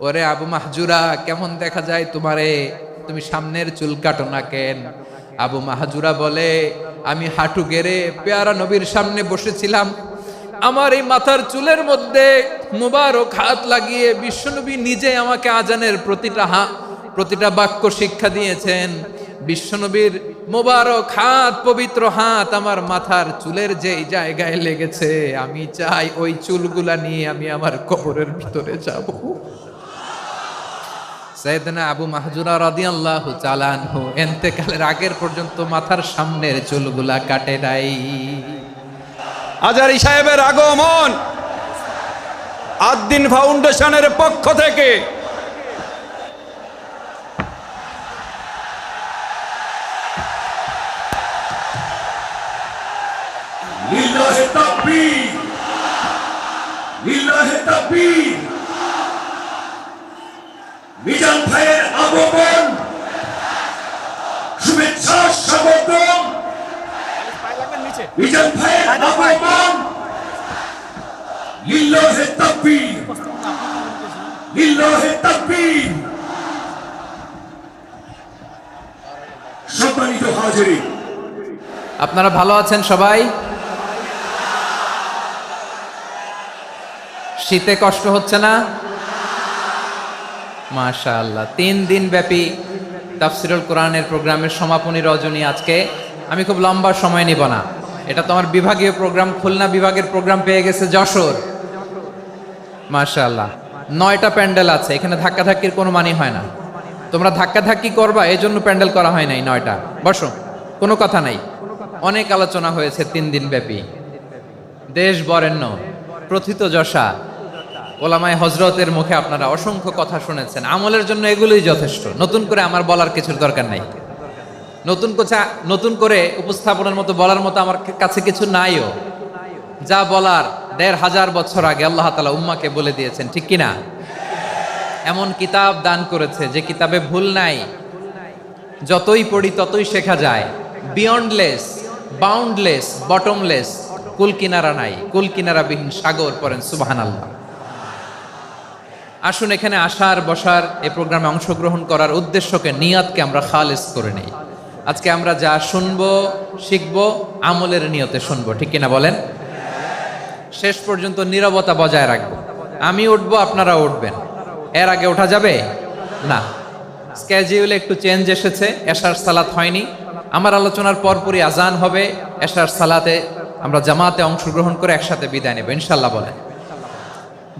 ওরে আবু মাহজুরা, কেমন দেখা যায় তোমারে, তুমি সামনের চুল কাটো না কেন? আবু মাহজুরা বলে, আমি হাঁটু গেড়ে পেয়ারা নবীর সামনে বসেছিলাম, আমার এই মাথার চুলের মধ্যে মুবারক হাত লাগিয়ে বিশ্বনবী নিজে আমাকে আজানের প্রতিটা বাক্য শিক্ষা দিয়েছেন। বিশ্বনবীর মোবারক হাত, পবিত্র হাত আমার মাথার চুলের যেই জায়গায় লেগেছে, আমি চাই ওই চুলগুলা নিয়ে আমি আমার কবরের ভিতরে যাব। সাইয়েদনা আবু মাহজুরা রাদিয়াল্লাহু তাআলা আনহু ইন্তেকালের আগের পর্যন্ত মাথার সামনের চুলগুলা কাটে নাই। আজারি সাহেবের আগমন আদ্দিন ফাউন্ডেশনের পক্ষ থেকে লিল্লাহে তাকবীর, লিল্লাহে তাকবীর। মিজান ভাইয়ের আগমন, শুভেচ্ছা স্বাগতম। মিজান ভাইয়ের আগমন, লিল্লাহে তাকবীর, লিল্লাহে তাকবীর। সম্মানিত হাজিরিন, আপনারা ভালো আছেন সবাই? শীতে কষ্ট হচ্ছে না? মাশাআল্লাহ। 3 দিন ব্যাপী তাফসিরুল কোরআনের প্রোগ্রামের সমাপনী রজনী আজকে। আমি খুব লম্বা সময় নিব না, এটা তোমার বিভাগীয় প্রোগ্রাম, খুলনা বিভাগের প্রোগ্রাম পেয়ে গেছে যশোর। মাশাআল্লাহ, 9টা প্যান্ডেল আছে, এখানে ধাক্কাধাক্কির কোনো মানি হয় না। তোমরা ধাক্কাধাক্কি করবা, এই জন্য প্যান্ডেল করা হয় নাই 9টা। বসো, কোনো কথা নাই। অনেক আলোচনা হয়েছে 3 দিন ব্যাপী, দেশ বরেণ্য প্রথিতযশা ওলামায়ে হযরতের মুখে আপনারা অসংখ্য কথা শুনেছেন। আমলের জন্য এগুলোই যথেষ্ট, নতুন করে আমার বলার কিছুর দরকার নাই। নতুন করে উপস্থাপনের মতো বলার মতো আমার কাছে কিছু নাইও। যা বলার 1500 বছর আগে আল্লাহ তাআলা উম্মাকে বলে দিয়েছেন, ঠিক কিনা? এমন কিতাব দান করেছে যে কিতাবে ভুল নাই, যতই পড়ি ততই শেখা যায়। বিয়ন্ডলেস, বাউন্ডলেস, বটমলেস, কুল কিনারা নাই, কুল কিনারাবিহীন সাগর, পড়েন সুবহানাল্লাহ। আসুন এখানে আসার, বসার, এই প্রোগ্রামে অংশগ্রহণ করার উদ্দেশ্যকে, নিয়তকে আমরা খালেস করে নেই। আজকে আমরা যা শুনবো, শিখবো, আমলের নিয়তে শুনবো, ঠিক কিনা বলেন? শেষ পর্যন্ত নীরবতা বজায় রাখবো। আমি উঠবো, আপনারা উঠবেন, এর আগে ওঠা যাবে না। স্কেজিউলে একটু চেঞ্জ এসেছে, এশার সালাত হয়নি। আমার আলোচনার পরপরই আজান হবে, এশার সালাতে আমরা জামাতে অংশগ্রহণ করে একসাথে বিদায় নেব ইনশাল্লাহ। বলেন,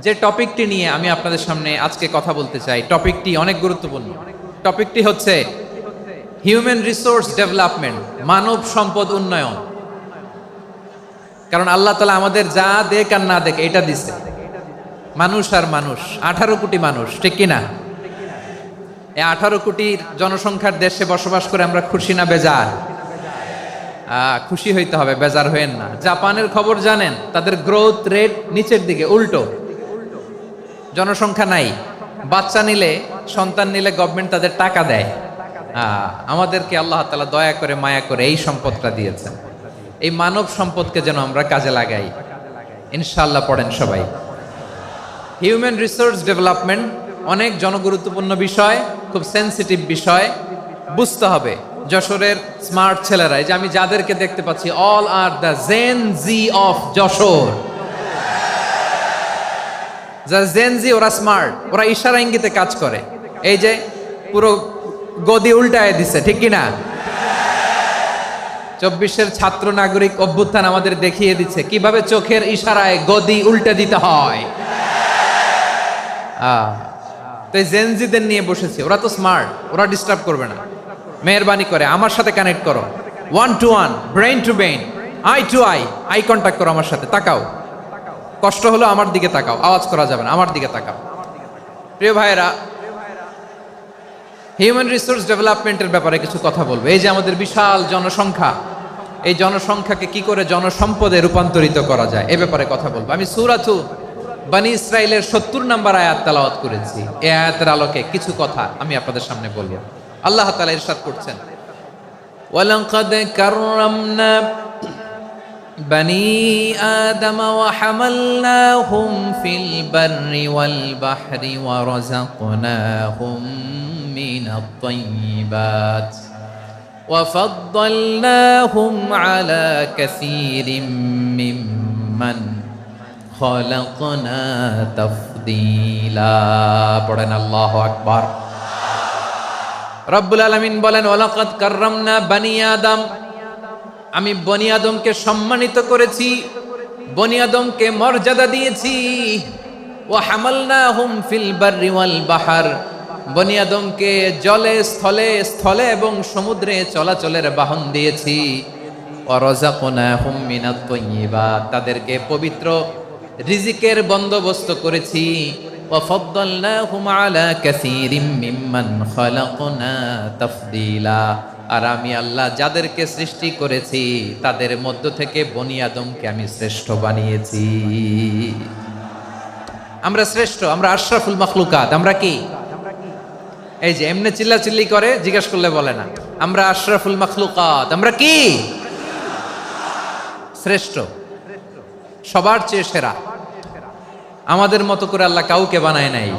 যে টপিকটি নিয়ে আমি আপনাদের সামনে আজকে কথা বলতে চাই, টপিকটি অনেক গুরুত্বপূর্ণ। টপিকটি হচ্ছে হিউম্যান রিসোর্স ডেভেলপমেন্ট, মানব সম্পদ উন্নয়ন। কারণ আল্লাহ তাআলা আমাদের যা দেখ আর না দেখ এটা দিছে। মানুষ আর মানুষ, 18 কোটি মানুষ, ঠিক কিনা? এই 18 কোটির জনসংখ্যার দেশে বসবাস করে আমরা খুশি না বেজার? খুশি হইতে হবে, বেজার হইেন না। জাপানের খবর জানেন? তাদের গ্রোথ রেট নিচের দিকে, উল্টো। জনসংখ্যা নাই, বাচ্চা নিলে, সন্তান নিলে গভর্নমেন্ট তাদের টাকা দেয়। আমাদেরকে আল্লাহ তাআলা দয়া করে, মায়া করে এই সম্পদটা দিয়েছেন। এই মানব সম্পদকে যেন আমরা কাজে লাগাই ইনশাআল্লাহ। পড়েন সবাই। হিউম্যান রিসোর্স ডেভেলপমেন্ট অনেক জনগুরুত্বপূর্ণ বিষয়, খুব সেন্সিটিভ বিষয়, বুঝতে হবে। যশোরের স্মার্ট ছেলেরা, এই যে আমি যাদেরকে দেখতে পাচ্ছি, all are the Gen Z of Jessore. যারা জেন জি, ওরা স্মার্ট, ওরা ইশারা ইঙ্গিতে কাজ করে। এই যে পুরো গদি উল্টায় দিছে, ঠিক কিনা? 24-এর ছাত্র নাগরিক অভ্যুত্থান আমাদের দেখিয়ে দিচ্ছে কিভাবে চোখের ইশারায় গদি উল্টে দিতে হয়। তো এই জেনজিদের নিয়ে বসেছি, ওরা তো স্মার্ট, ওরা ডিস্টার্ব করবে না। মেহরবানি করে আমার সাথে কানেক্ট করো, 1 to 1, brain to brain, eye to eye, eye contact করো আমার সাথে। তাকাও, কষ্ট হলো আমার দিকে তাকাও, আওয়াজ করা যাবে না, আমার দিকে তাকাও। প্রিয় ভাইয়েরা, হিউম্যান রিসোর্স ডেভেলপমেন্টের ব্যাপারে কিছু কথা বলবো। এই যে আমাদের বিশাল জনসংখ্যা, এই জনসংখ্যাকে কি করে জনসম্পদে রূপান্তরিত করা যায়, এ ব্যাপারে কথা বলবো। আমি সূরাতু বনী ইসরাইলের 70 নম্বর আয়াত তেলাওয়াত করেছি। এই আয়াতের আলোকে কিছু কথা আমি আপনাদের সামনে বলবো। আল্লাহ তাআলা ইরশাদ করছেন, ওয়ালাকাদ কাররামনা بني آدم وحملناهم في البر والبحر ورزقناهم من الطيبات وفضلناهم على كثير ممن خلقنا تفضيلا পড়েন আল্লাহু আকবার। রব্বুল আলামিন বলেন ওয়ালাকাদ কাররামনা বানি আদম, আমি বনি আদমকে সম্মানিত করেছি, বনি আদমকে মর্যাদা দিয়েছি। ওয়া হামালনাহুম ফিল বাররি ওয়াল বাহর, বনি আদমকে জলে স্থলে স্থলে এবং সমুদ্রে চলাচলের বাহন দিয়েছি। ওয়া রাযাকনাহুম মিনাত তাইয়্যিবাত, তাদেরকে পবিত্র রিজিকের বন্দোবস্ত করেছি। ওয়া ফাদ্দালনাহুম আলা কাসীরিম মিম্মান খালাকনা তাফদীলা, আর আমি আল্লাহ যাদেরকে সৃষ্টি করেছি তাদের মধ্য থেকে বনি আদমকে আমি শ্রেষ্ঠ বানিয়েছি। আমরা শ্রেষ্ঠ, আমরা আশরাফুল মাখলুকাত। আমরা কি এই যে এমনি চিল্লাচিল্লি করে জিজ্ঞেস করলে বলে না, আমরা আশরাফুল মাখলুকাত। আমরা কি শ্রেষ্ঠ, সবার চেয়ে সেরা। আমাদের মতো করে আল্লাহ কাউকে বানায় নাই।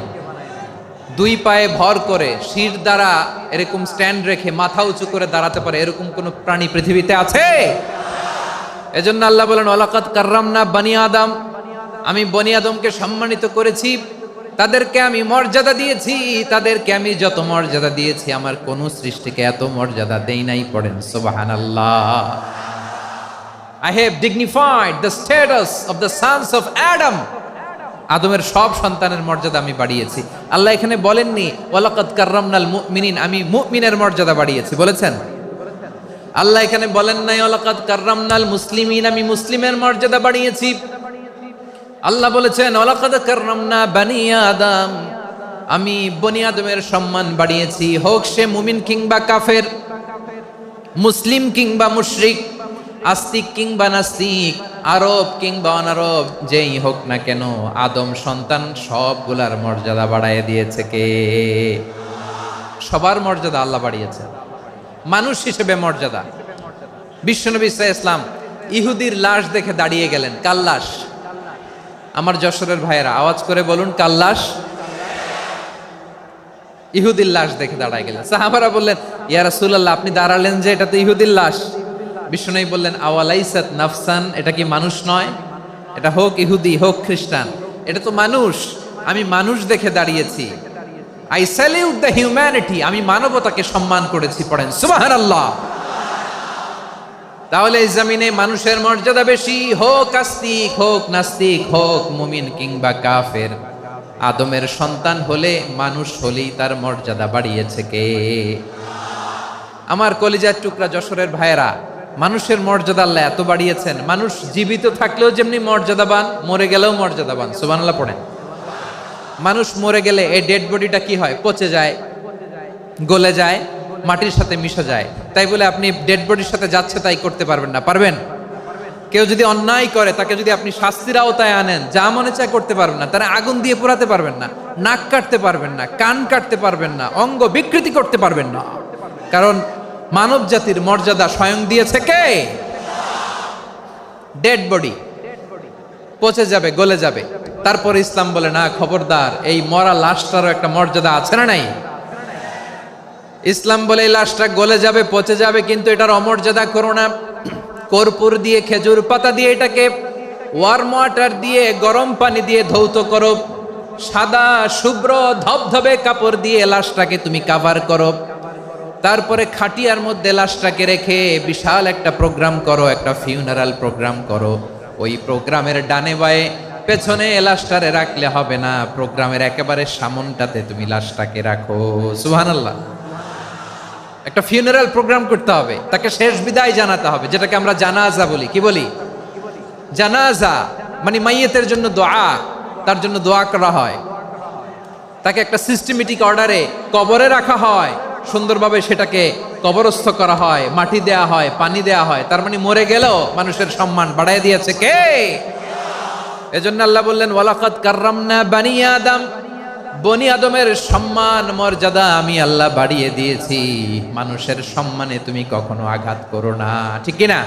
দুই পায়ে ভর করে শির দ্বারা এরকম স্ট্যান্ড রেখে মাথা উঁচু করে দাঁড়াতে পারে এরকম কোন প্রাণী পৃথিবীতে আছে? এজন্য আল্লাহ বলেন ওয়ালাকাদ কাররামনা বানি আদম, আমি বনি আদমকে সম্মানিত করেছি, তাদেরকে আমি মর্যাদা দিয়েছি। তাদেরকে আমি যত মর্যাদা দিয়েছি আমার কোন সৃষ্টিকে এত মর্যাদা দেই নাই। পড়েন সুবহানাল্লাহ। I have dignified the status of the sons of Adam, আদমের সব সন্তানের মর্যাদা আমি বাড়িয়েছি। আল্লাহ এখানে বলেননি ওয়ালাকাদ কাররামনাল মুমিনিন, আমি মুমিনের মর্যাদা বাড়িয়েছি, বলেছেন? আল্লাহ এখানে বলেন নাই ওয়ালাকাদ কাররামনাল মুসলিমিন, আমি মুসলিমের মর্যাদা বাড়িয়েছি। আল্লাহ বলেছেন ওয়ালাকাদ কাররামনা বানি আদম, আমি বনি আদমের সম্মান বাড়িয়েছি। হোক সে মুমিন কিংবা কাফের, মুসলিম কিংবা মুশরিক, আস্তিক কিংবা নাস্তিক, আরব কিংবা অনারব, যেই হোক না কেন আদম সন্তান সবগুলার মর্যাদা বাড়ায় দিয়েছে কে? সবার মর্যাদা আল্লাহ বাড়িয়েছে। মানুষ হিসেবে মর্যাদা। বিশ্বনবী সাল্লাল্লাহু আলাইহি ওয়াসাল্লাম ইহুদির লাশ দেখে দাঁড়িয়ে গেলেন। কার লাশ? আমার যশোরের ভাইয়েরা আওয়াজ করে বলুন, কার লাশ? ইহুদির লাশ দেখে দাঁড়ায় গেলেন। সাহাবারা বললেন ইয়া রাসূলুল্লাহ, আপনি দাঁড়ালেন যে, এটা তো ইহুদির লাশ। বিশ্বনবী বললেন আওয়ালাইসাত নাফসান, এটা কি মানুষ নয়? এটা হোক ইহুদি হোক খ্রিস্টান, এটা তো মানুষ। আমি মানুষ দেখে দাঁড়িয়েছি। আই স্যালিউট দ্য হিউম্যানিটি, আমি মানবতাকে সম্মান করেছি। পড়েন সুবহানাল্লাহ। তাহলে এই জমিনে মানুষের মর্যাদা বেশি, হোক আস্তিক হোক নাস্তিক, হোক মুমিন কিংবা কাফের। আদমের সন্তান হলে, মানুষ হলেই তার মর্যাদা বাড়িয়েছে কে? আমার কলিজার টুকরা যশোরের ভাইয়েরা, মানুষের মর্যাদা আল্লাহ এত বাড়িয়েছেন। মানুষ জীবিত থাকলেও যেমনি মর্যাদাবান, মরে গেলেও মর্যাদাবান। সুবহানাল্লাহ পড়েন। মানুষ মরে গেলে এই ডেড বডিটা কি হয়? পচে যায়, গলে যায়, মাটির সাথে মিশে যায়। তাই বলে আপনি ডেড বডির সাথে যাচ্ছে তাই করতে পারবেন না? পারবেন? কেউ যদি অন্যায় করে তাকে যদি আপনি শাস্তির আওতায় আনেন, যা মনে চায় করতে পারবেন না। তারা আগুন দিয়ে পোড়াতে পারবেন না, নাক কাটতে পারবেন না, কান কাটতে পারবেন না, অঙ্গ বিকৃতি করতে পারবেন না। কারণ মানব জাতির মর্যাদা স্বয়ং দিয়েছে কে? ডেড বডি পচে যাবে, গলে যাবে। তারপর ইসলাম বলে না, খবরদার, এই মরা লাশটারও একটা মর্যাদা আছে না নাই? ইসলাম বলে এই লাশটা গলে যাবে, পচে যাবে, কিন্তু এটার অমর্যাদা করো না। কর্পূর দিয়ে, খেজুর পাতা দিয়ে, এটাকে ওয়ার্ম ওয়াটার দিয়ে, গরম পানি দিয়ে ধৌত করো। সাদা শুভ্র ধবধবে কাপড় দিয়ে লাশটাকে তুমি কাভার করো। তারপরে খাটিয়ার মধ্যে লাশটাকে রেখে বিশাল একটা প্রোগ্রাম করো, একটা ফিউনারাল প্রোগ্রাম করো। ওই প্রোগ্রামের ডানে বায়ে পেছনে লাশটারে রাখলে হবে না, প্রোগ্রামের একেবারে সামনটাতে তুমি লাশটাকে রাখো। সুবহানাল্লাহ। একটা ফিউনারাল প্রোগ্রাম করতে হবে, তাকে শেষ বিদায় জানাতে হবে, যেটাকে আমরা জানাজা বলি। কি বলি? জানাজা মানে মাইয়েতের জন্য দোয়া, তার জন্য দোয়া করা হয়। তাকে একটা সিস্টেমেটিক অর্ডারে কবরে রাখা হয়, সুন্দরভাবে সেটাকে কবরস্থ করা হয়, মাটি দেয়া হয়, পানি দেয়া হয়। তার মানে মরে গেলেও মানুষের সম্মান বাড়ায় দিয়েছে কে? এজন্য আল্লাহ বললেন ওয়ালাকাদ কাররামনা বানি আদম, বনি আদমের সম্মান মর্যাদা আমি আল্লাহ বাড়িয়ে দিয়েছি। মানুষের সম্মানে তুমি কখনো আঘাত করো না, ঠিক কিনা?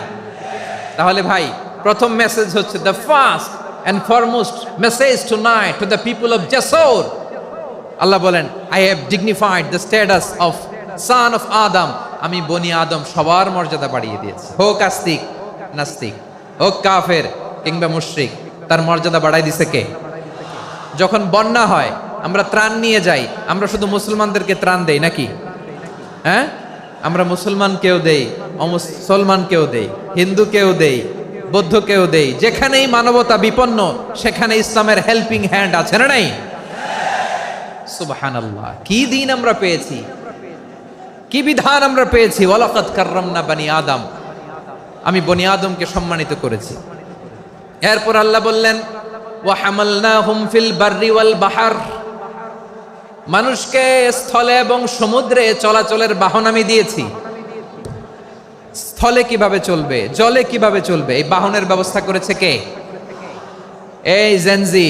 তাহলে ভাই, প্রথম মেসেজ হচ্ছে the first and foremost message tonight to the people of জাসর। আল্লাহ বলেন, I have dignified the status of son of Adam. আমি বনি আদম সবার মর্যাদা বাড়িয়ে দিয়েছি, হোক আস্তিক নাস্তিক, হোক কাফের কিংবা মুশরিক, তার মর্যাদা বাড়াই দিছে কে? যখন বন্যা হয় আমরা ত্রাণ নিয়ে যাই, আমরা শুধু মুসলমানদেরকে ত্রাণ দেই নাকি? হ্যাঁ, আমরা মুসলমানকেও দেই, অমুসলমানকেও দেই, হিন্দুকেও দেই, বৌদ্ধকেও দেই। যেখানেই মানবতা বিপন্ন সেখানে ইসলামের হেল্পিং হ্যান্ড আছে না নাই? সুবহানাল্লাহ, কি দিন আমরা পেয়েছি, কি বিধান আমরা পেয়েছি। ওয়ালাকাদ কাররামনা বনি আদম, আমি বনি আদমকে সম্মানিত করেছি। এরপর আল্লাহ বললেন, ওয়া হামালনাহুম ফিল বাররি ওয়াল বাহর, মানুষকে স্থলে এবং সমুদ্রে চলাচলের বাহন আমি দিয়েছি। স্থলে কিভাবে চলবে, জলে কিভাবে চলবে, এই বাহনের ব্যবস্থা করেছে কে? এই জেনজি।